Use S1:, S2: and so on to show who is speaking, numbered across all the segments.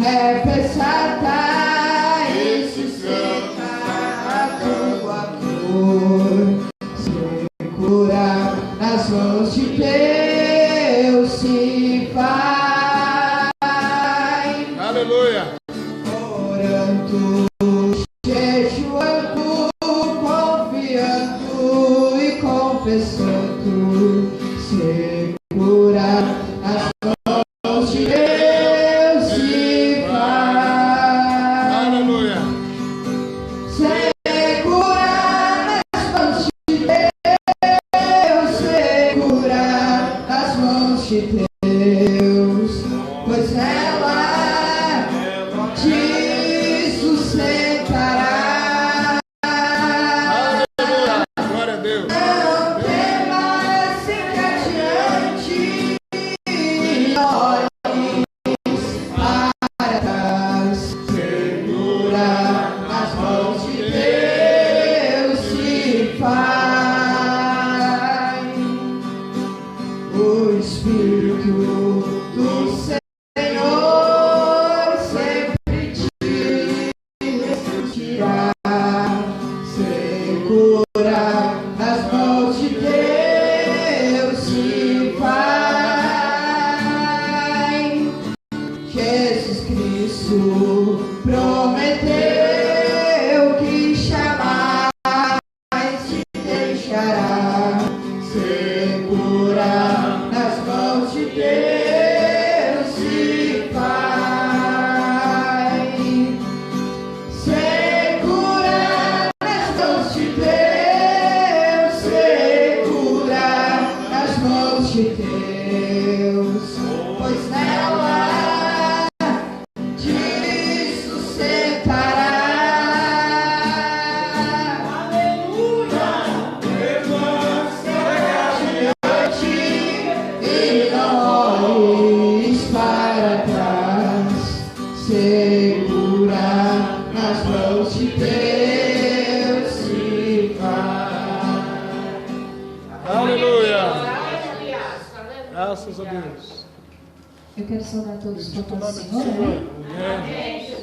S1: é pesada e sustenta a tua dor. Segura nas mãos de Deus se vai.
S2: Aleluia.
S1: Orando, jejuando, confiando e confessando. Segura nas mãos de Deus e vai.
S2: Aleluia.
S1: Segura nas mãos de Deus, segura nas mãos de Deus, pois ela te sustentará.
S2: Aleluia. Glória a Deus.
S1: Não temas, siga adiante, não olhes para trás. Segura nas mãos de Deus e vai. O Espírito do Senhor sempre te resistirá. Segura nas mãos de Deus e vai. Jesus Cristo prometeu que jamais te deixará. Segura nas mãos de Deus e vai. Segura nas mãos de Deus, segura nas mãos de Deus, pois nela te sustentará. Aleluia. Adiante e não olhes para trás. Segura nas mãos de Deus e vai.
S2: Aleluia. Graças a Deus.
S3: Eu quero saudar todos com a
S2: Bendito o
S3: paz
S2: nome
S3: do
S2: do
S3: Senhor.
S2: Senhor.
S3: Amém.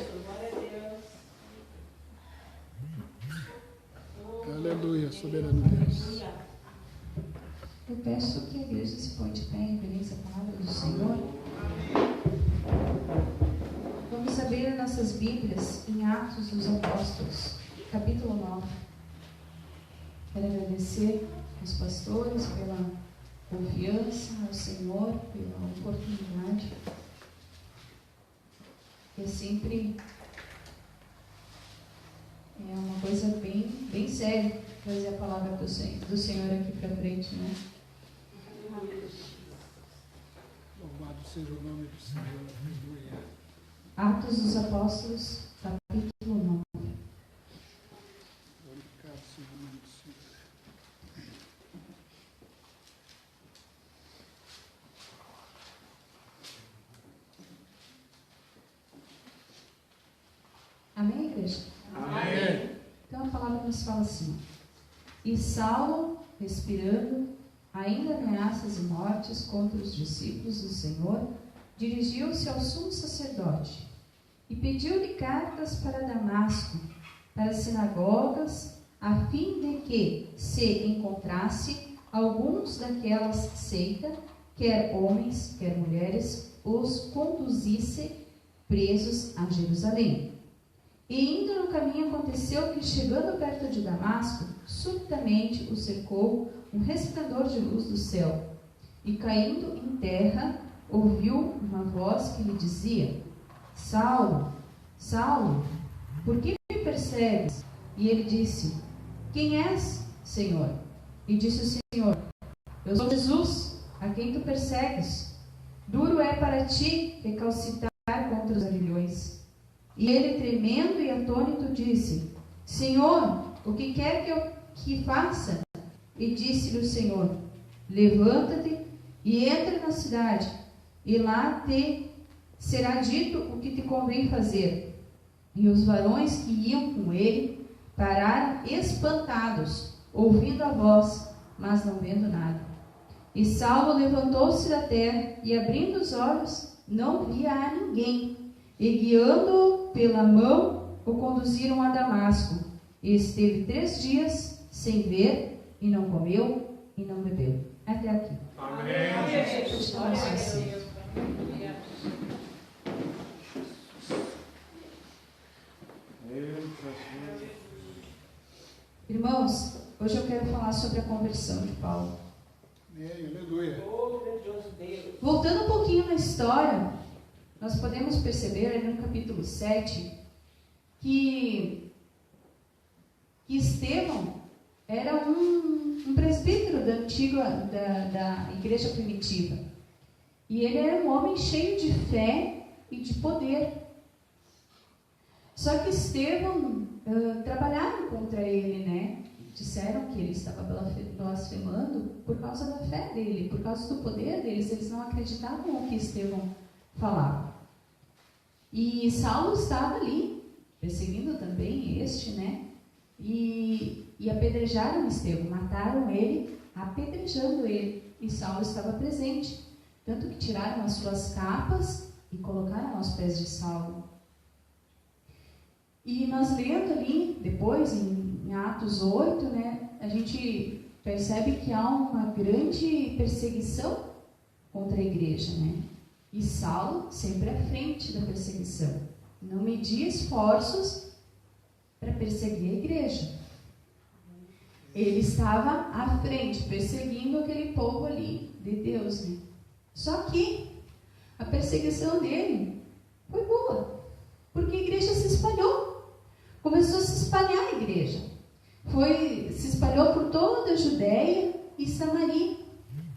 S2: Amém. Aleluia. Soberano Deus.
S3: Eu peço que a igreja se põe de pé em reverência à palavra do Senhor. Vamos abrir nossas Bíblias em Atos dos Apóstolos, capítulo 9. Quero agradecer aos pastores pela confiança, ao Senhor pela oportunidade. É sempre uma coisa bem séria trazer a palavra do Senhor aqui para frente, né?
S2: Louvado seja o nome do Senhor. Aleluia.
S3: Atos dos Apóstolos, capítulo 9.
S2: Glorificado seja o nome do Senhor.
S3: Amém, igreja?
S2: Amém.
S3: Então a palavra nos fala assim: e Saulo, respirando ainda ameaças e mortes contra os discípulos do Senhor, dirigiu-se ao sumo sacerdote e pediu-lhe cartas para Damasco, para as sinagogas, a fim de que, se encontrasse alguns daquelas seita, quer homens, quer mulheres, os conduzisse presos a Jerusalém. E indo no caminho aconteceu que, chegando perto de Damasco, subitamente o cercou um resplendor de luz do céu. E caindo em terra, ouviu uma voz que lhe dizia: Saulo, Saulo, por que me persegues? E ele disse: Quem és, Senhor? E disse o Senhor: Eu sou Jesus, a quem tu persegues. Duro é para ti recalcitrar contra os aguilhões. E ele, tremendo e atônito, disse: Senhor, o que quer que faça? E disse-lhe o Senhor: Levanta-te e entra na cidade, e lá te será dito o que te convém fazer. E os varões que iam com ele pararam espantados, ouvindo a voz, mas não vendo nada. E Saulo levantou-se da terra e, abrindo os olhos, não via a ninguém. e guiando-o pela mão, o conduziram a Damasco. E esteve 3 dias sem ver, e não comeu, e não bebeu. Até aqui.
S4: Amém.
S3: Continuamos assim. Irmãos, hoje eu quero falar sobre a conversão de Paulo.
S2: Aleluia.
S3: Voltando um pouquinho na história, nós podemos perceber ali no capítulo 7 que Estevão era um presbítero da antiga da igreja primitiva. E ele era um homem cheio de fé e de poder. Só que Estevão trabalharam contra ele, né? Disseram que ele estava blasfemando por causa da fé dele, por causa do poder deles. Eles não acreditavam no que Estevão falava. E Saulo estava ali, perseguindo também este, né? E apedrejaram Estevão, mataram ele, apedrejando ele. E Saulo estava presente. Tanto que tiraram as suas capas e colocaram aos pés de Saulo. E nós lendo ali, depois, em Atos 8, né, a gente percebe que há uma grande perseguição contra a igreja, né? E Saulo sempre à frente da perseguição. Não media esforços para perseguir a igreja. Ele estava à frente, perseguindo aquele povo ali, de Deus, né? Só que a perseguição dele foi boa, porque a igreja se espalhou. Começou a se espalhar a igreja. Se espalhou por toda a Judéia e Samaria.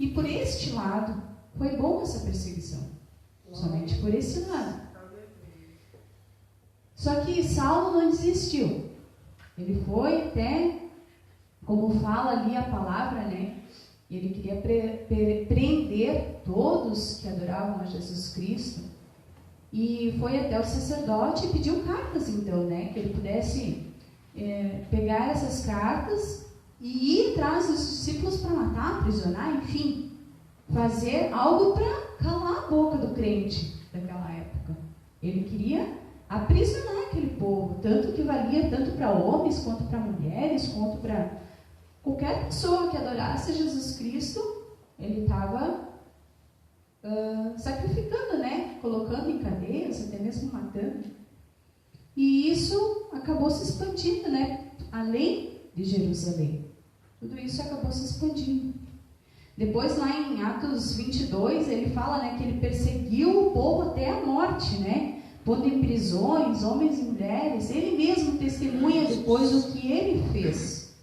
S3: E por este lado, foi bom essa perseguição. Somente por esse lado. Só que Saulo não desistiu. Ele foi até, como fala ali a palavra, né? Ele queria prender todos que adoravam a Jesus Cristo. E foi até o sacerdote e pediu cartas, então, né? Que ele pudesse pegar essas cartas e ir atrás dos discípulos para matar, aprisionar, enfim. Fazer algo para calar a boca do crente daquela época. Ele queria aprisionar aquele povo, tanto que valia tanto para homens, quanto para mulheres, quanto para qualquer pessoa que adorasse a Jesus Cristo. Ele estava sacrificando, né? Colocando em cadeias, até mesmo matando. E isso acabou se expandindo, né? Além de Jerusalém. Tudo isso acabou se expandindo. Depois, lá em Atos 22, ele fala, né, que ele perseguiu o povo até a morte, né? Pondo em prisões, homens e mulheres. Ele mesmo testemunha depois o que ele fez.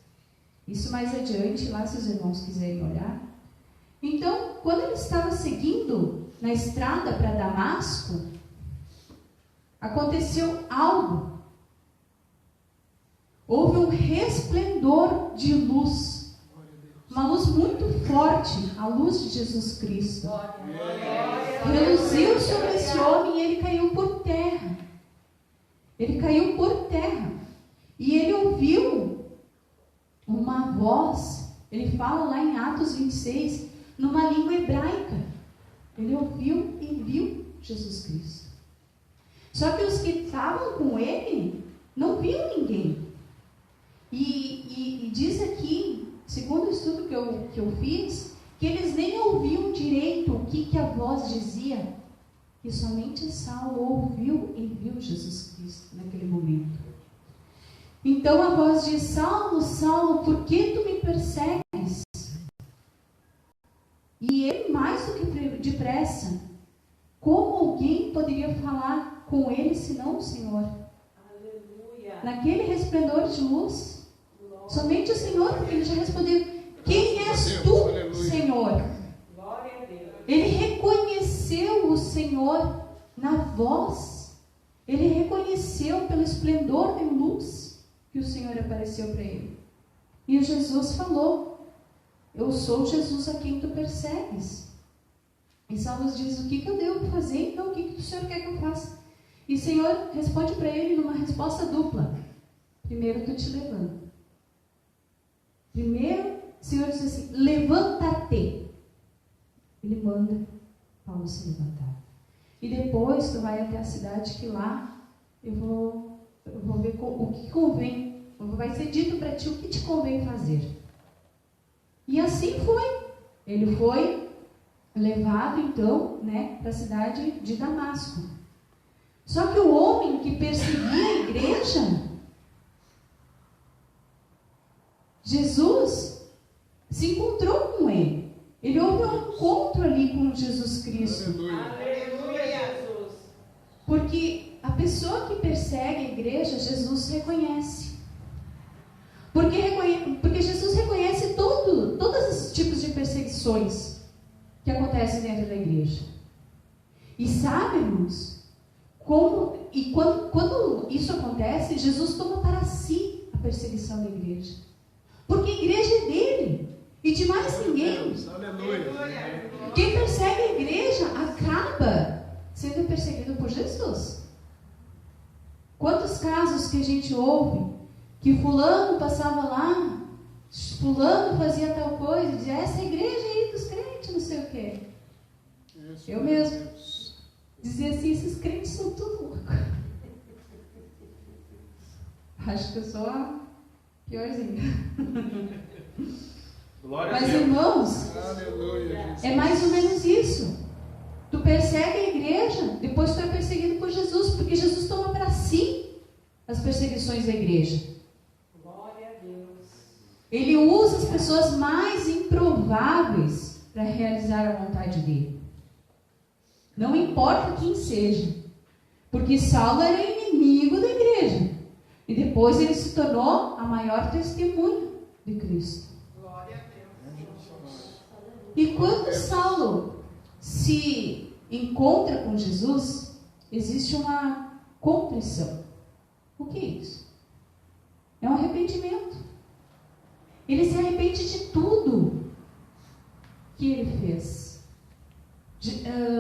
S3: Isso mais adiante, lá se os irmãos quiserem olhar. Então, quando ele estava seguindo na estrada para Damasco, aconteceu algo. Houve um resplendor de luz. Uma luz muito forte, a luz de Jesus Cristo. Reluziu sobre esse homem e ele caiu por terra. Ele caiu por terra. E ele ouviu uma voz. Ele fala lá em Atos 26, numa língua hebraica. Ele ouviu e viu Jesus Cristo. Só que os que estavam com ele não viam ninguém. E diz aqui, segundo o estudo que eu fiz, que eles nem ouviam direito o que a voz dizia. E somente Saulo ouviu e viu Jesus Cristo naquele momento. Então a voz diz: Saulo, Saulo, por que tu me persegues? E ele, mais do que depressa, como alguém poderia falar com ele senão o Senhor? Aleluia. Naquele resplendor de luz, glória. Somente o Senhor, porque ele já respondeu: quem és tu, aleluia, Senhor? Glória a Deus. Ele reconheceu o Senhor na voz. Ele reconheceu pelo esplendor de luz que o Senhor apareceu para ele. E o Jesus falou: eu sou Jesus a quem tu persegues. E Saulo diz: o que eu devo fazer? Então, o que o Senhor quer que eu faça? E o Senhor responde para ele numa resposta dupla. Primeiro, tu te levanta. Primeiro, o Senhor diz assim: levanta-te. Ele manda Paulo se levantar. e depois tu vai até a cidade que lá eu vou ver o que convém, vai ser dito para ti o que te convém fazer. E assim foi. Ele foi levado então, né, para a cidade de Damasco. Só que o homem que perseguia a igreja, Jesus se encontrou com ele. Ele houve um encontro ali com Jesus Cristo.
S4: Aleluia, Jesus.
S3: Porque a pessoa que persegue a igreja, Jesus reconhece. Porque Jesus reconhece todos esses tipos de perseguições que acontecem dentro da igreja. E sabe, irmãos, quando isso acontece, Jesus toma para si a perseguição da igreja. Porque a igreja é dele e de mais ninguém. Quem persegue a igreja acaba sendo perseguido por Jesus. Quantos casos que a gente ouve que fulano passava lá, fulano fazia tal coisa, dizia, essa igreja aí dos crentes, não sei o quê. Eu mesmo dizia assim, esses crentes são tudo loucos. Acho que eu sou a piorzinha. Mas irmãos, é mais ou menos isso. Tu persegue a igreja, depois tu é perseguido por Jesus, porque Jesus toma para si as perseguições da igreja.
S4: Glória a Deus.
S3: Ele usa as pessoas mais improváveis para realizar a vontade dele. Não importa quem seja, porque Saulo era inimigo da igreja e depois ele se tornou a maior testemunha de Cristo.
S4: Glória a Deus.
S3: E quando Saulo se encontra com Jesus, existe uma contrição. O que é isso? É um arrependimento. Ele se arrepende de tudo que ele fez.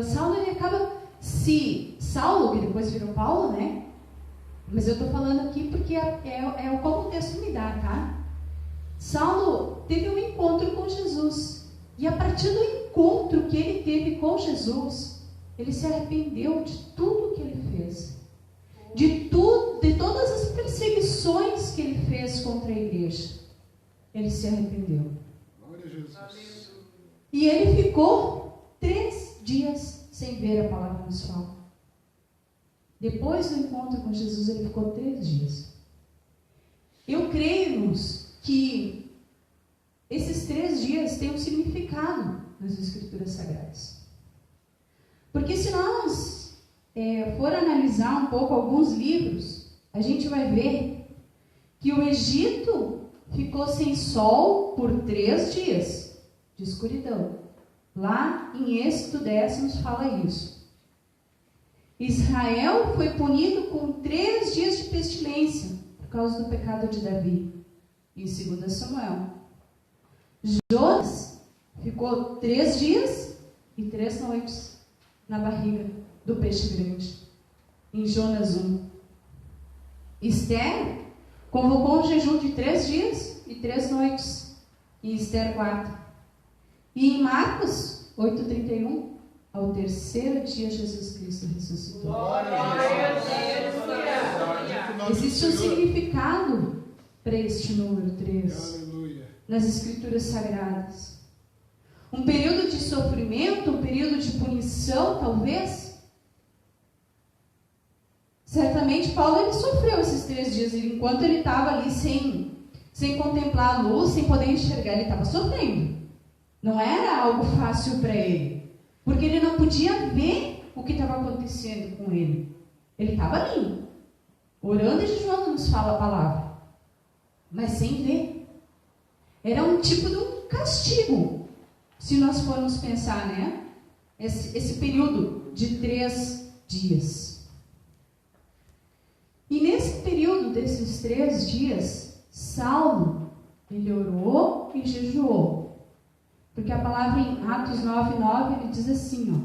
S3: Saulo, ele acaba Saulo, que depois virou Paulo, né? Mas eu estou falando aqui porque é como o texto me dá, tá? Saulo teve um encontro com Jesus. E a partir do encontro que ele teve com Jesus, ele se arrependeu de tudo que ele fez. De todas as perseguições que ele fez contra a igreja. Ele se arrependeu.
S2: Glória a Jesus.
S3: E ele ficou 3 dias sem ver, a palavra nos fala. Depois do encontro com Jesus, ele ficou 3 dias. Eu creio, irmãos, que esses 3 dias têm um significado nas Escrituras Sagradas. Porque se nós for analisar um pouco alguns livros, a gente vai ver que o Egito ficou sem sol por 3 dias de escuridão. Lá em Êxodo 10 nos fala isso. Israel foi punido com 3 dias de pestilência por causa do pecado de Davi, em 2 Samuel. Jonas ficou 3 dias e 3 noites na barriga do peixe grande, em Jonas 1. Esther convocou um jejum de 3 dias e 3 noites, em Esther 4. E em Marcos 8,31, ao 3º dia Jesus Cristo ressuscitou. Existe um significado para este número 3 nas Escrituras Sagradas. Um período de sofrimento, um período de punição, talvez. Certamente Paulo ele sofreu esses 3 dias, enquanto ele estava ali sem contemplar a luz, sem poder enxergar, ele estava sofrendo. Não era algo fácil para ele, porque ele não podia ver o que estava acontecendo com ele. Ele estava ali, orando e jejuando, nos fala a palavra, mas sem ver. Era um tipo de um castigo, se nós formos pensar, né? Esse período de 3 dias. E nesse período desses 3 dias, Saulo, ele orou e jejuou. Porque a palavra em Atos 9:9, ele diz assim, ó.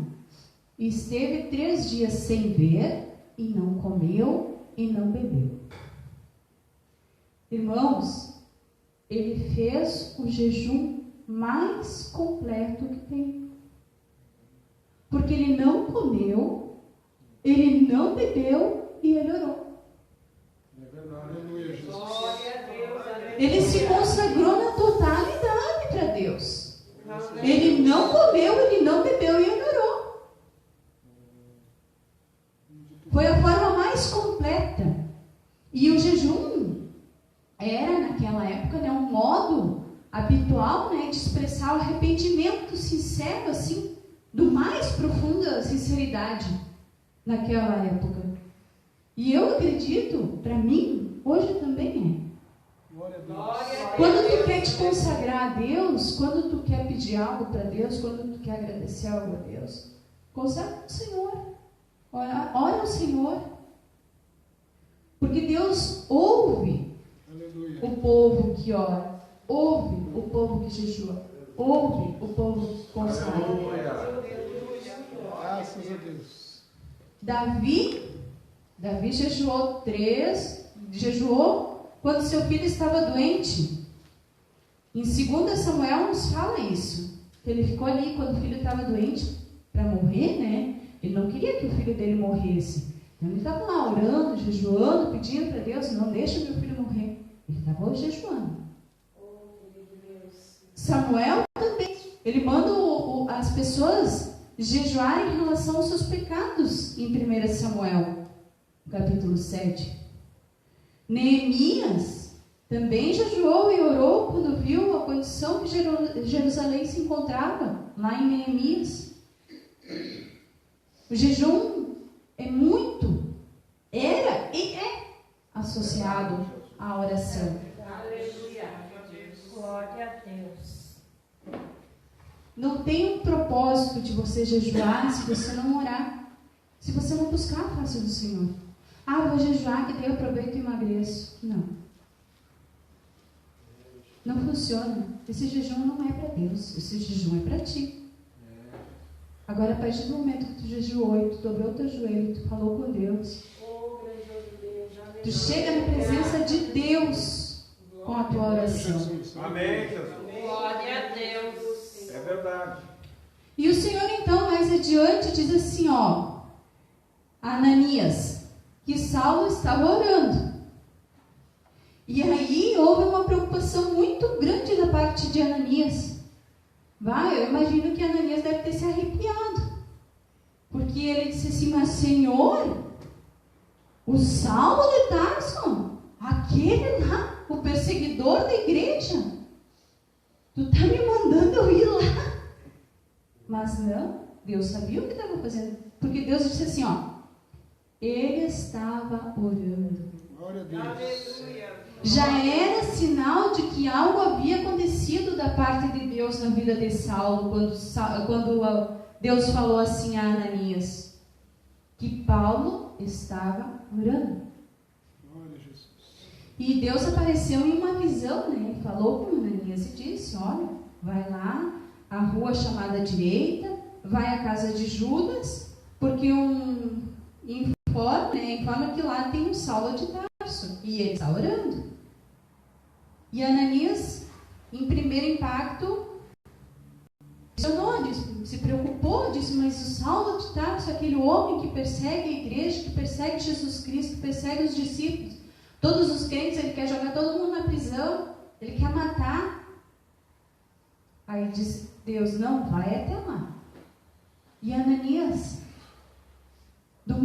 S3: Esteve 3 dias sem ver, e não comeu, e não bebeu. Irmãos, ele fez o jejum mais completo que tem. Porque ele não comeu Ele não bebeu e ele orou.
S2: É verdade. Aleluia, Jesus.
S4: Glória a Deus. Aleluia.
S3: Ele se consagrou na totalidade para Deus. Ele não comeu, ele não bebeu e ele orou. Foi a forma mais completa. E o jejum era, naquela época, né, um modo habitual, né, de expressar o arrependimento sincero, assim, do mais profunda sinceridade naquela época. E eu acredito, para mim, hoje também é.
S2: Glória a Deus.
S4: Glória a
S3: Quando
S4: Deus.
S3: tu quer te consagrar a Deus, quando tu quer pedir algo para Deus, quando tu quer agradecer algo a Deus, consagra ao Senhor. Ora ao Senhor. Porque Deus ouve
S2: Aleluia.
S3: o povo que ora, ouve o povo que jejua, ouve o povo que consagra.
S2: Graças a Deus.
S3: Davi jejuou quando seu filho estava doente. Em 2 Samuel nos fala isso. Que ele ficou ali quando o filho estava doente para morrer, né? Ele não queria que o filho dele morresse. Então ele estava lá orando, jejuando, pedindo para Deus, não deixa meu filho morrer. Ele estava jejuando. Samuel também. Ele manda as pessoas jejuarem em relação aos seus pecados em 1 Samuel, capítulo 7. Neemias também jejuou e orou quando viu a condição que Jerusalém se encontrava, lá em Neemias. O jejum era e é associado à oração.
S4: Aleluia. Glória a Deus.
S3: Não tem um propósito de você jejuar se você não orar, se você não buscar a face do Senhor. Ah, vou jejuar que daí eu aproveito e emagreço. Não. Não funciona. Esse jejum não é para Deus, esse jejum é para ti. Agora, a partir do momento que tu jejuou e tu dobrou teu joelho, tu falou com Deus, tu chega na presença de Deus com a tua oração.
S2: Jesus.
S5: Amém, Jesus.
S4: Glória a Deus.
S5: É verdade.
S3: E o Senhor, então, mais adiante, diz assim, ó, Ananias, que Saulo estava orando. E aí houve uma preocupação muito grande da parte de Ananias. Eu imagino que Ananias deve ter se arrepiado. Porque ele disse assim, mas Senhor, o Saulo de Tarso, aquele lá, o perseguidor da igreja, tu está me mandando eu ir lá. Mas não, Deus sabia o que estava fazendo. Porque Deus disse assim, ó, ele estava orando.
S2: Glória a Deus.
S4: Aleluia.
S3: Já era sinal de que algo havia acontecido da parte de Deus na vida de Saulo, quando Deus falou assim a Ananias, que Paulo estava orando.
S2: Glória a Jesus.
S3: E Deus apareceu em uma visão, né? Falou com Ananias e disse, olha, vai lá, a rua chamada direita, vai à casa de Judas, porque informa que lá tem um Saulo de Tarso, e ele está orando. E Ananias, em primeiro impacto, se preocupou, disse, mas o Saulo de Tarso, aquele homem que persegue a igreja, que persegue Jesus Cristo, que persegue os discípulos, todos os crentes, ele quer jogar todo mundo na prisão, ele quer matar. Aí disse Deus, não, vai até lá. E Ananias, do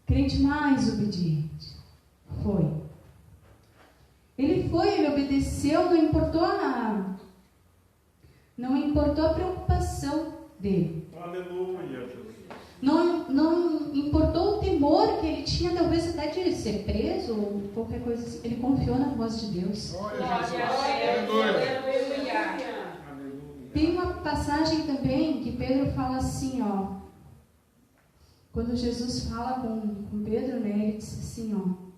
S3: crente mais obediente, foi. Ele obedeceu, não importou a preocupação dele.
S5: Aleluia, Jesus.
S3: Não importou o temor que ele tinha, talvez até de ser preso ou qualquer coisa assim. Ele confiou na voz de Deus.
S2: Glória a Jesus.
S4: Glória a Deus.
S2: Aleluia.
S4: Aleluia.
S3: Tem uma passagem também que Pedro fala assim, ó. Quando Jesus fala com Pedro, né, ele disse assim, ó.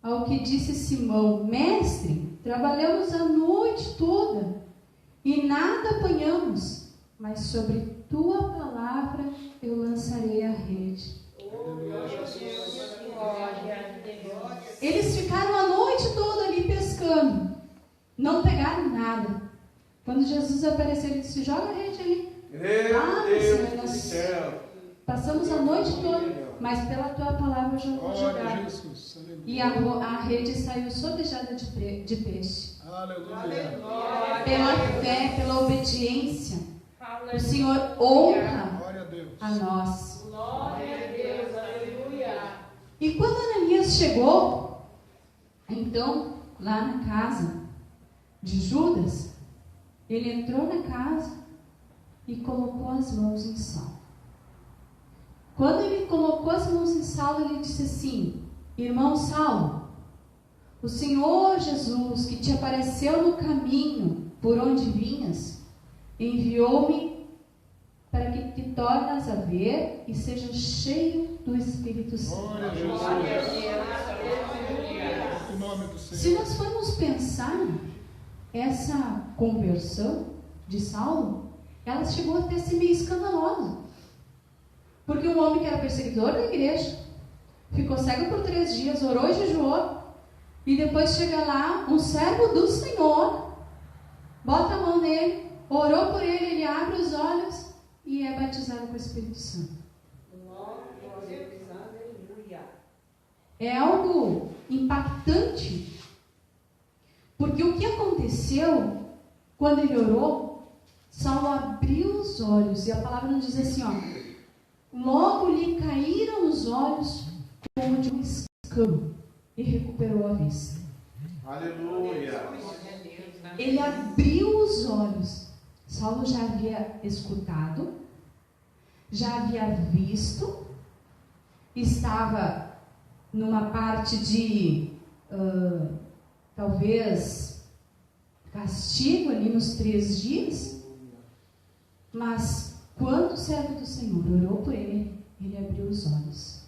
S3: Ao que disse Simão, mestre, trabalhamos a noite toda e nada apanhamos, mas sobre tua palavra eu lançarei a rede.
S4: Glória a Deus.
S3: Eles ficaram a noite toda ali pescando, não pegaram nada. Quando Jesus apareceu, ele disse, joga a rede ali.
S5: Meu
S3: Ah,
S5: Deus
S3: Senhor,
S5: do céu.
S3: Passamos a noite toda, mas pela tua palavra eu já vou
S2: Glória a
S3: jogar.
S2: Jesus. Aleluia.
S3: E a rede saiu sovejada de peixe.
S2: Aleluia.
S3: Pela fé, pela obediência, o Senhor honra
S2: Glória a Deus.
S3: a nós.
S4: Glória a Deus, aleluia.
S3: E quando Ananias chegou, então, lá na casa de Judas, ele entrou na casa e colocou as mãos em Saulo. Quando ele colocou as mãos em Saulo, ele disse assim: irmão Saulo, o Senhor Jesus, que te apareceu no caminho por onde vinhas, enviou-me para que te tornes a ver e seja cheio do Espírito Santo.
S2: Glória a Jesus.
S4: Glória a Deus, aleluia.
S2: Em nome do
S3: Se
S2: Senhor.
S3: nós formos pensar, essa conversão de Saulo, ela chegou até a ser meio escandalosa. Porque um homem que era perseguidor da igreja, ficou cego por 3 dias, orou e jejuou, e depois chega lá um servo do Senhor, bota a mão nele, orou por ele, ele abre os olhos e é batizado com o Espírito Santo.
S4: Glória a Deus, aleluia.
S3: É algo impactante, porque o que aconteceu quando ele orou, Saulo abriu os olhos, e a palavra nos diz assim, ó, logo lhe caíram os olhos como de um escamo, e recuperou a vista.
S5: Aleluia.
S3: Ele abriu os olhos. Saulo já havia escutado, já havia visto, estava numa parte de talvez castigo ali nos 3 dias, mas quando o servo do Senhor orou por ele, ele abriu os olhos.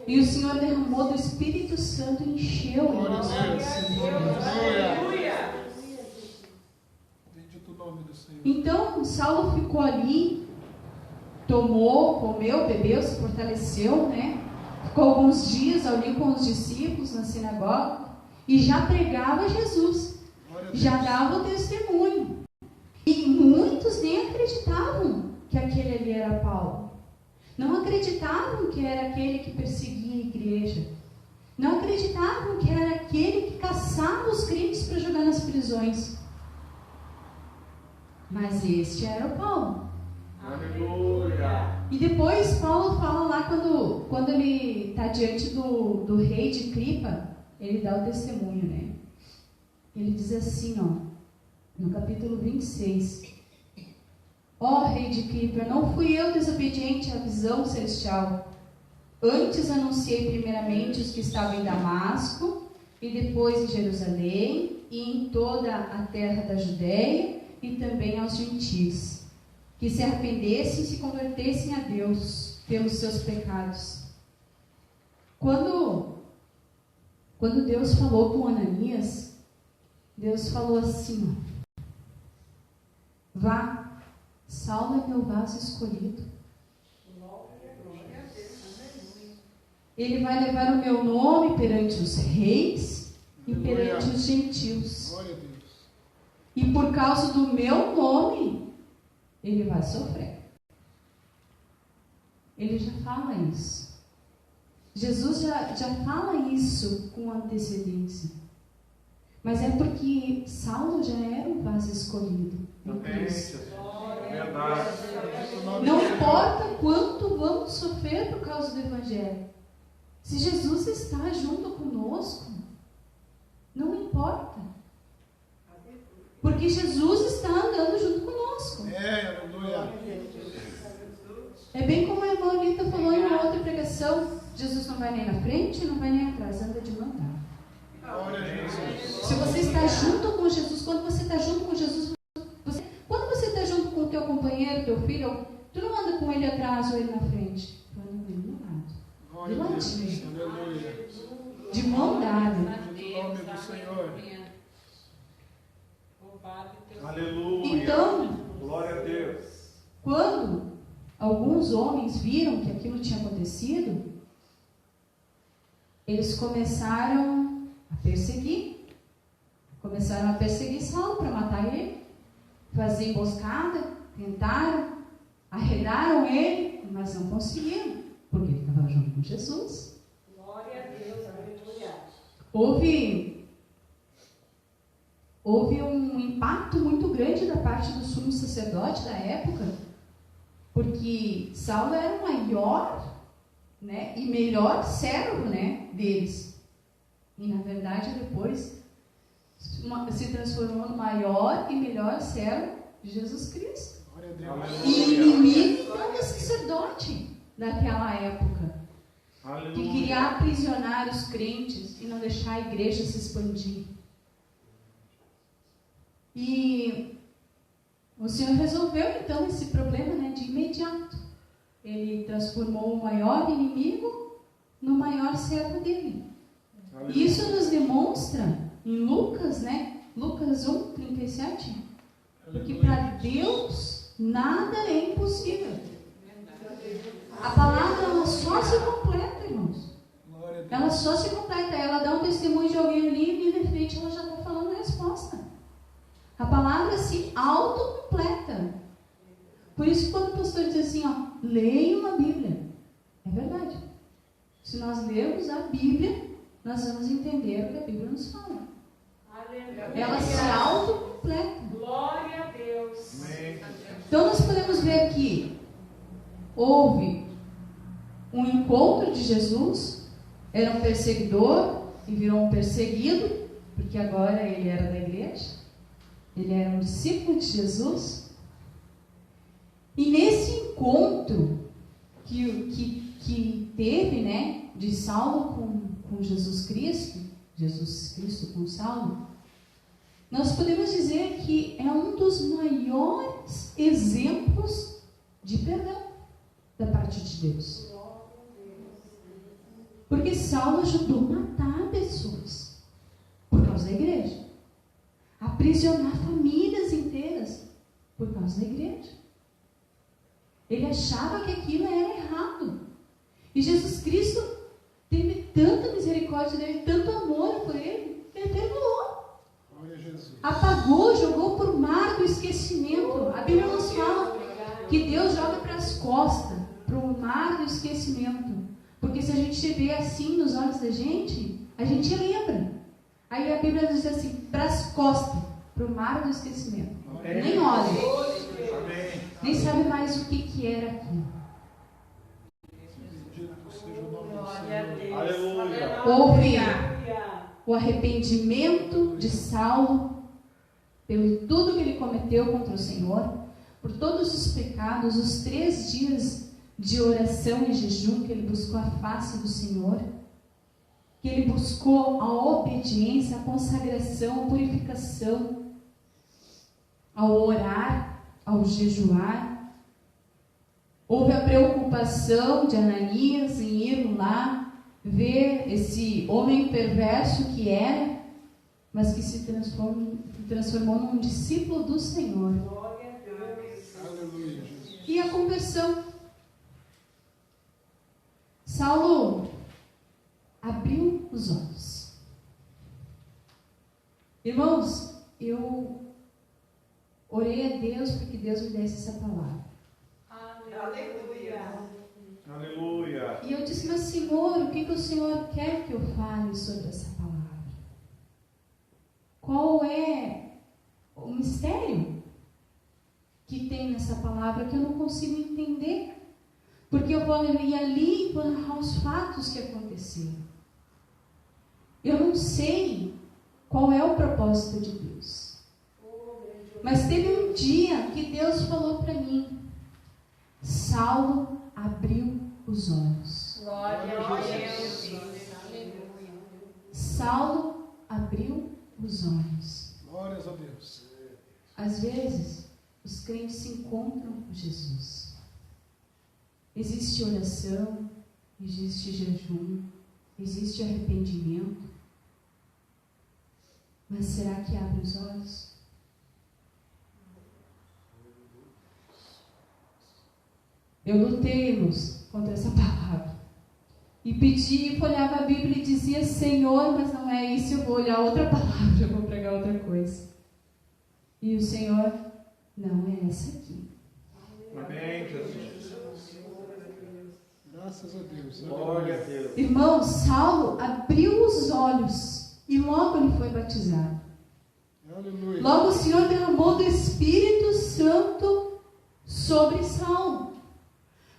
S3: E o Senhor derramou do Espírito Santo e encheu ele.
S2: Glória a Deus.
S4: Aleluia.
S2: Bendito o nome do Senhor.
S3: Então, Saulo ficou ali, tomou, comeu, bebeu, se fortaleceu, né? Ficou alguns dias ali com os discípulos na sinagoga e já pregava Jesus,
S2: Glória a Deus.
S3: já dava o testemunho. E muitos nem acreditavam que aquele ali era Paulo. Não acreditavam que era aquele que perseguia a igreja. Não acreditavam que era aquele que caçava os crentes para jogar nas prisões. Mas este era o Paulo.
S5: Aleluia.
S3: E depois Paulo fala lá quando ele está diante do rei de Cripa, ele dá o testemunho, né? Ele diz assim, ó, no capítulo 26. Ó rei de Cripa, não fui eu desobediente à visão celestial. Antes anunciei primeiramente os que estavam em Damasco, e depois em Jerusalém, e em toda a terra da Judéia, e também aos gentios, que se arrependessem e se convertessem a Deus pelos seus pecados. Quando Deus falou com Ananias, Deus falou assim, ó, vá, Saulo é meu vaso escolhido. Ele vai levar o meu nome perante os reis e perante os gentios.
S2: Glória a Deus.
S3: E por causa do meu nome, ele vai sofrer. Ele já fala isso. Jesus já fala isso com antecedência. Mas é porque Saulo já era um vaso escolhido em Cristo.
S5: Verdade.
S3: Não importa quanto vamos sofrer por causa do Evangelho. Se Jesus está junto conosco, não importa. Porque Jesus está andando junto conosco.
S2: Aleluia.
S3: É bem como a irmã Lita falou em uma outra pregação. Jesus não vai nem na frente, não vai nem atrás, anda de mão dada.
S2: Glória a Jesus.
S3: Se você está junto com Jesus, quando você está junto com Jesus, quando você está junto com o teu companheiro, teu filho, tu não anda com ele atrás ou ele na frente. Tu anda com ele no lado.
S2: Glória a Deus. Aleluia.
S3: De mão dada.
S2: Bendito o nome do Senhor.
S5: Aleluia.
S3: Então,
S5: Glória a Deus.
S3: quando alguns homens viram que aquilo tinha acontecido, eles começaram a perseguir. Começaram a perseguir Saulo para matar ele, fazer emboscada, tentaram, arredaram ele mas não conseguiram, porque ele estava junto com Jesus.
S4: Glória a Deus, aleluia.
S3: Houve um impacto muito grande da parte do sumo sacerdote da época, porque Saulo era o maior, né, e melhor servo, né, deles. E na verdade depois se transformou no maior e melhor servo de Jesus Cristo.
S2: Glória a Deus.
S3: E inimigo de todo sacerdote daquela época, que
S5: Aleluia.
S3: queria aprisionar os crentes e não deixar a igreja se expandir. E o Senhor resolveu então esse problema, né, de imediato. Ele transformou o maior inimigo no maior servo dele.
S5: Aleluia.
S3: E isso nos demonstra em Lucas, né? Lucas 1:37, porque para Deus nada é impossível. A palavra ela só se completa, irmãos.
S2: Glória a Deus.
S3: Ela só se completa. Ela dá um testemunho de alguém ali e de frente ela já está falando a resposta. A palavra se autocompleta. Por isso quando o pastor diz assim, ó, leiam a Bíblia. É verdade. Se nós lermos a Bíblia, nós vamos entender o que a Bíblia nos fala.
S4: Aleluia.
S3: Ela se autocompleta.
S4: Glória a Deus.
S5: Amém.
S3: Então nós podemos ver que houve um encontro de Jesus, era um perseguidor e virou um perseguido, porque agora ele era da igreja, ele era um discípulo de Jesus. E nesse encontro que teve, né, de Saulo com Jesus Cristo com Saulo, nós podemos dizer que é um dos maiores exemplos de perdão da parte de Deus. Porque Saulo ajudou a matar pessoas por causa da igreja, aprisionar famílias inteiras por causa da igreja. Ele achava que aquilo era errado. E Jesus Cristo teve tanta misericórdia dele, tanto amor por ele, ele perdoou.
S2: Glória a Jesus.
S3: Apagou, jogou por mar do esquecimento. A Bíblia nos fala que Deus joga para as costas, para o mar do esquecimento. Porque se a gente vê assim nos olhos da gente, a gente lembra. Aí a Bíblia diz assim, para as costas, para o mar do esquecimento.
S5: Amém.
S3: Nem olha,
S5: Amém.
S3: nem sabe mais o que era aquilo.
S2: Bendito seja o nome do
S4: Glória a
S2: Senhor.
S4: Deus.
S5: Aleluia.
S3: Houve
S4: Aleluia.
S3: o arrependimento de Saulo pelo tudo que ele cometeu contra o Senhor, por todos os pecados, os 3 dias de oração e jejum que ele buscou a face do Senhor, que ele buscou a obediência, a consagração, a purificação, ao orar, ao jejuar. Houve a preocupação de Ananias em ir lá ver esse homem perverso que era, mas que se transformou num discípulo do Senhor.
S4: Glória a Deus.
S2: Aleluia, Jesus.
S3: E a conversão. Saulo abriu os olhos. Irmãos, eu orei a Deus para que Deus me desse essa palavra.
S4: Aleluia.
S5: Aleluia.
S3: E eu disse, mas Senhor, o que o Senhor quer que eu fale sobre essa palavra? Qual é o mistério que tem nessa palavra que eu não consigo entender? Porque eu vou ir ali e vou narrar os fatos que aconteceram. Eu não sei qual é o propósito de Deus. Mas teve um dia que Deus falou para mim, Saulo abriu os olhos.
S4: Glória a Deus.
S3: Saulo abriu os olhos.
S2: Glórias a Deus.
S3: Às vezes, os crentes se encontram com Jesus. Existe oração, existe jejum, existe arrependimento. Mas será que abre os olhos? Eu lutei, irmãos, contra essa palavra. E pedi, olhava a Bíblia e dizia, Senhor, mas não é isso, eu vou olhar outra palavra, eu vou pregar outra coisa. E o Senhor, não é essa aqui.
S5: Amém, Jesus.
S2: Graças a Deus.
S5: Glória a Deus.
S3: Irmão, Saulo abriu os olhos e logo ele foi batizado.
S2: Aleluia.
S3: Logo o Senhor derramou do Espírito Santo sobre Saulo,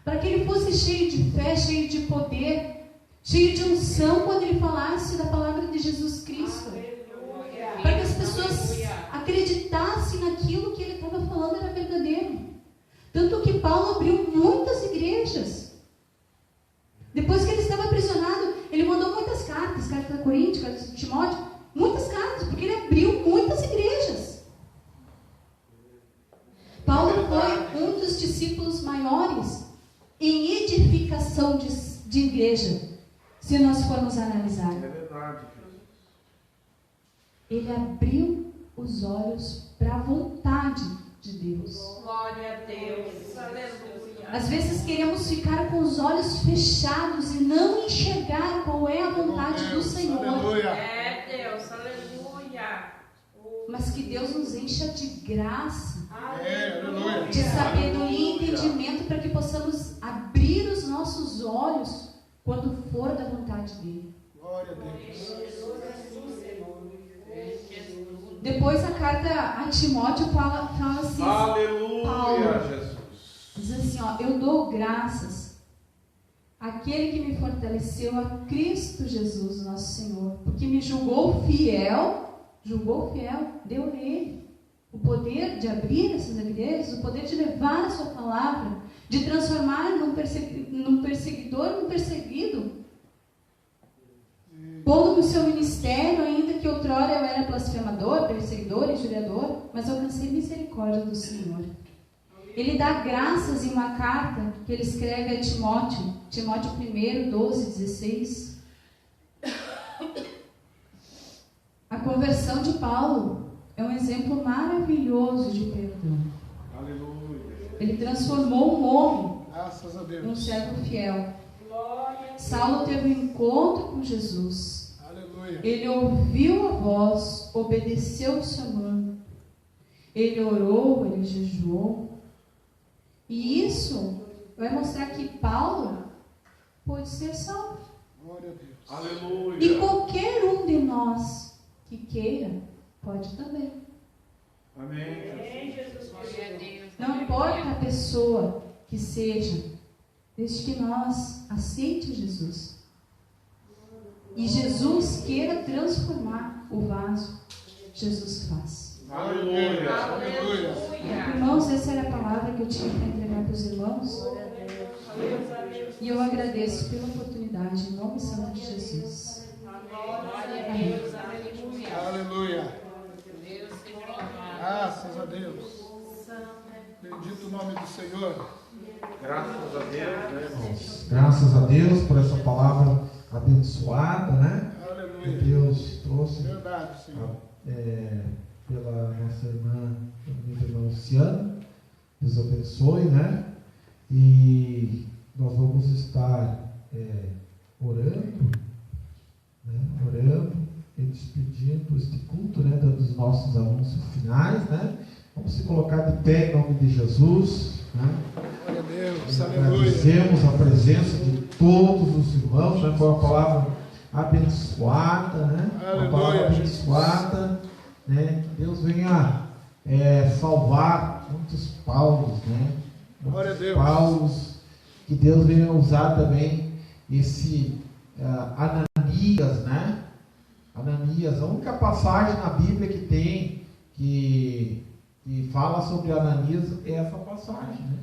S3: para que ele fosse cheio de fé, cheio de poder, cheio de unção quando ele falasse da palavra de Jesus Cristo. Para que as pessoas acreditassem naquilo que ele estava falando era verdadeiro. Tanto que Paulo abriu muitas igrejas. Depois que ele estava aprisionado, ele mandou muitas cartas, cartas a Coríntios, cartas a Timóteo, muitas cartas, porque ele abriu muitas igrejas. Paulo foi um dos discípulos maiores em edificação de igreja, se nós formos analisar.
S5: É verdade, Jesus.
S3: Ele abriu os olhos para a vontade de Deus.
S4: Glória a Deus. Aleluia.
S3: Às vezes queremos ficar com os olhos fechados e não enxergar qual é a vontade do Senhor.
S2: Aleluia.
S4: É Deus. Aleluia.
S3: Mas que Deus nos encha de graça,
S2: Aleluia.
S3: de sabedoria e entendimento para que possamos abrir os nossos olhos quando for da vontade dele.
S2: Glória a Deus.
S3: Depois a carta a Timóteo fala assim,
S5: Aleluia,
S3: Paulo
S5: Jesus.
S3: diz assim, ó, eu dou graças àquele que me fortaleceu, a Cristo Jesus, nosso Senhor, porque me julgou fiel, deu nele o poder de abrir essas igrejas, o poder de levar a sua palavra, de transformar num perseguidor, num perseguido. Pondo no seu ministério, ainda que outrora eu era blasfemador, perseguidor, injuriador, mas alcancei misericórdia do Senhor. Ele dá graças em uma carta que ele escreve a Timóteo, Timóteo 1, 12, 16. A conversão de Paulo é um exemplo maravilhoso de perdão.
S5: Aleluia.
S3: Ele transformou um homem
S2: Graças a
S3: num
S2: Deus.
S3: servo fiel. Saulo teve um encontro com Jesus.
S2: Aleluia.
S3: Ele ouviu a voz, obedeceu o seu mando. Ele orou, ele jejuou. E isso vai mostrar que Paulo pode ser salvo.
S2: Glória a Deus.
S5: Aleluia.
S3: E qualquer um de nós que queira, pode também.
S5: Amém, Jesus.
S3: Não importa a pessoa que seja, desde que nós aceite Jesus. E Jesus queira transformar o vaso, Jesus faz.
S5: Aleluia.
S2: Aleluia.
S3: Irmãos, essa era a palavra que eu tinha para entregar para os irmãos. E eu agradeço pela oportunidade, em nome santo de Jesus. Amém.
S2: Aleluia. Graças a Deus. Bendito o nome do Senhor.
S5: Graças a Deus, né, irmãos?
S1: Graças a Deus por essa palavra abençoada, né? Que
S2: Aleluia.
S1: Deus trouxe
S2: Verdade, Senhor.
S1: pela nossa irmã Luciana. Deus abençoe, né? E nós vamos estar orando, né? Orando e despedindo este culto, né? Dando os nossos anúncios finais, né? Vamos se colocar de pé em nome de Jesus, né?
S2: Glória a Deus.
S1: Nós
S2: Aleluia.
S1: agradecemos a presença de todos os irmãos, né? Foi uma palavra abençoada, né? Uma
S2: Aleluia,
S1: palavra
S2: Jesus.
S1: abençoada, né? Que Deus venha salvar muitos Paulos, né?
S2: Glória a Deus.
S1: Paulos, que Deus venha usar também esse Ananias, né? Ananias, a única passagem na Bíblia que tem que fala sobre Ananias é essa passagem, né?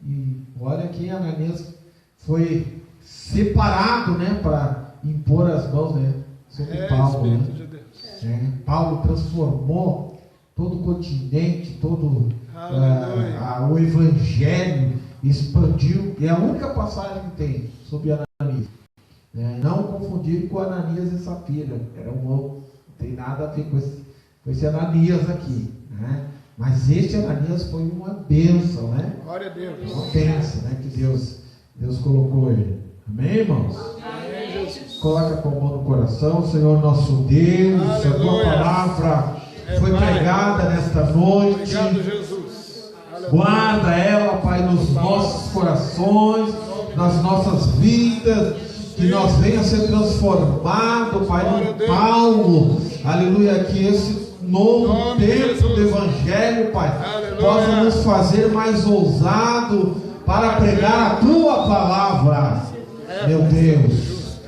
S1: E olha que Ananias foi separado, né, para impor as mãos, né, sobre Paulo,
S2: Espírito
S1: né?
S2: de Deus.
S1: Paulo transformou todo o continente, todo
S2: Aleluia.
S1: o evangelho, expandiu, e é a única passagem que tem sobre Ananias. Não confundir com Ananias e Safira, era um outro, não tem nada a ver com esse Ananias aqui, né? Mas este Ananias foi uma bênção, né?
S2: Glória a Deus.
S1: Uma bênção, né? Que Deus colocou ele. Amém, irmãos?
S2: Amém, Jesus.
S1: Coloca com a mão no coração, Senhor nosso Deus, a tua
S2: Aleluia.
S1: palavra foi
S2: Pai.
S1: pregada nesta noite.
S2: Obrigado, Jesus. Aleluia.
S1: Guarda ela, Pai, nos nossos corações, nas nossas vidas, que nós venha ser transformado, Pai, no Paulo, aleluia, que esse novo tempo do Evangelho, Pai, possa nos fazer mais ousado para pregar a Tua palavra, meu Deus.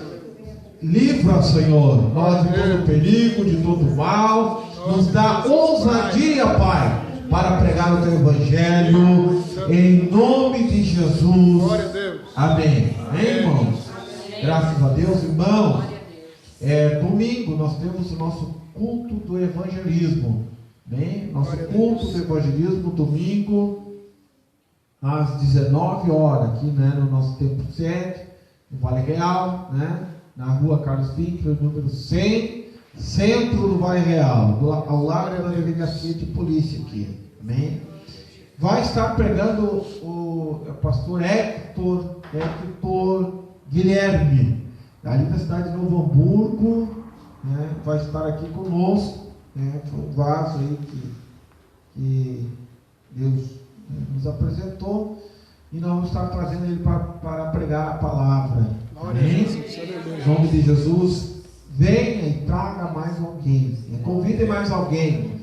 S1: Livra, Senhor, nós de todo perigo, de todo mal, nos dá ousadia, Pai, para pregar o Teu Evangelho, em nome de Jesus. Amém. Amém, irmãos? Graças a Deus, irmãos. Domingo nós temos o nosso culto do evangelismo. Bem? Nosso culto do evangelismo, domingo, às 19 horas, aqui, né, no nosso templo 7, no Vale Real, né, na rua Carlos Winkler, número 100, centro do Vale Real, ao lado da delegacia de polícia aqui. Amém? Vai estar pregando o pastor Hector Guilherme, ali da cidade de Novo Hamburgo, né, vai estar aqui conosco, né, foi um vaso aí que Deus nos apresentou, e nós vamos estar trazendo ele para pregar a palavra. Amém? Em nome de Jesus, venha e traga mais alguém, convide mais alguém,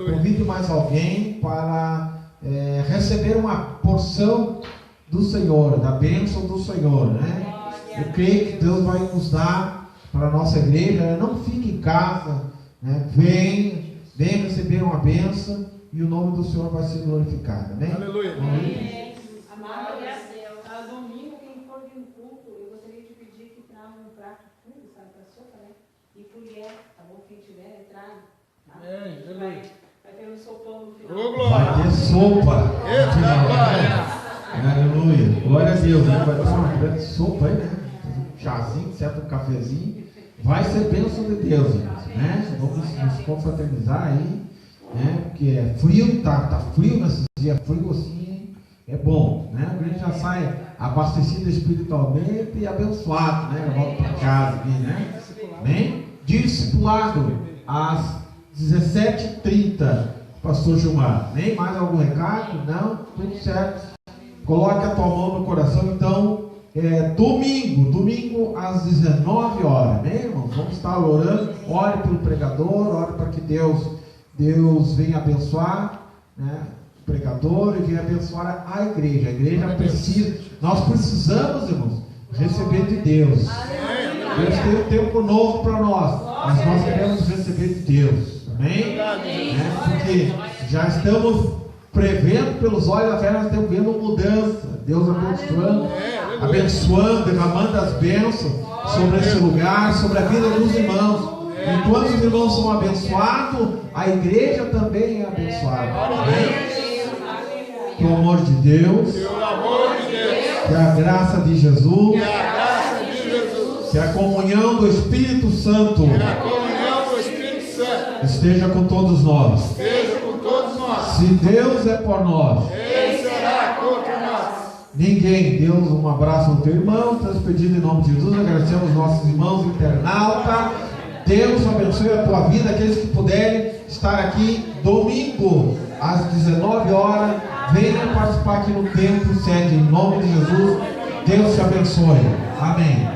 S1: convide mais alguém para receber uma porção do Senhor, da bênção do Senhor, né? Eu creio que Deus vai nos dar para a nossa igreja, né? Não fique em casa, né? Venha receber uma bênção e o nome do Senhor vai ser glorificado, amém?
S6: Aleluia.
S4: Amém.
S7: Amado Deus, a domingo, quem for de um culto, eu gostaria de pedir que traga um prato de fundo, sabe, para a sopa, né? E colher, tá bom? Quem tiver, traga. Tá? Vai ter um sopão no final.
S1: Vai ter sopa. Aleluia. Glória a Deus, né? Vai ter uma grande sopa aí, né? Um chazinho, certo? Um cafezinho. Vai ser bênção de Deus, gente, né? Vamos nos confraternizar aí, né? Porque é frio, tá frio nesses dias, frio assim, é bom, né? A gente já sai abastecido espiritualmente e abençoado, né? Volta para casa aqui, né? Bem? Discipulado às 17h30, pastor Gilmar. Nem mais algum recado? Não? Tudo certo. Coloque a tua mão no coração. Então, domingo às 19 horas, né, irmãos? Vamos estar orando. Ore pelo pregador, ore para que Deus venha abençoar, né, o pregador, e venha abençoar a igreja. A igreja precisa, nós precisamos, irmãos, receber de Deus. Deus tem um tempo novo para nós, mas nós queremos receber de Deus. Amém? Porque já estamos prevendo pelos olhos da fé, nós estamos vendo mudança. Deus abençoando, derramando as bênçãos sobre esse lugar, sobre a vida dos irmãos. Enquanto os irmãos são abençoados, a igreja também é abençoada. Que o amor de Deus, que a graça de Jesus, que a comunhão do Espírito Santo esteja com todos nós. Se Deus é por nós,
S6: Ele será contra nós.
S1: Ninguém. Deus, um abraço ao teu irmão. Estamos pedindo em nome de Jesus. Agradecemos nossos irmãos internautas. Deus abençoe a tua vida. Aqueles que puderem estar aqui domingo às 19 horas, venham participar aqui no templo sede, em nome de Jesus. Deus te abençoe. Amém.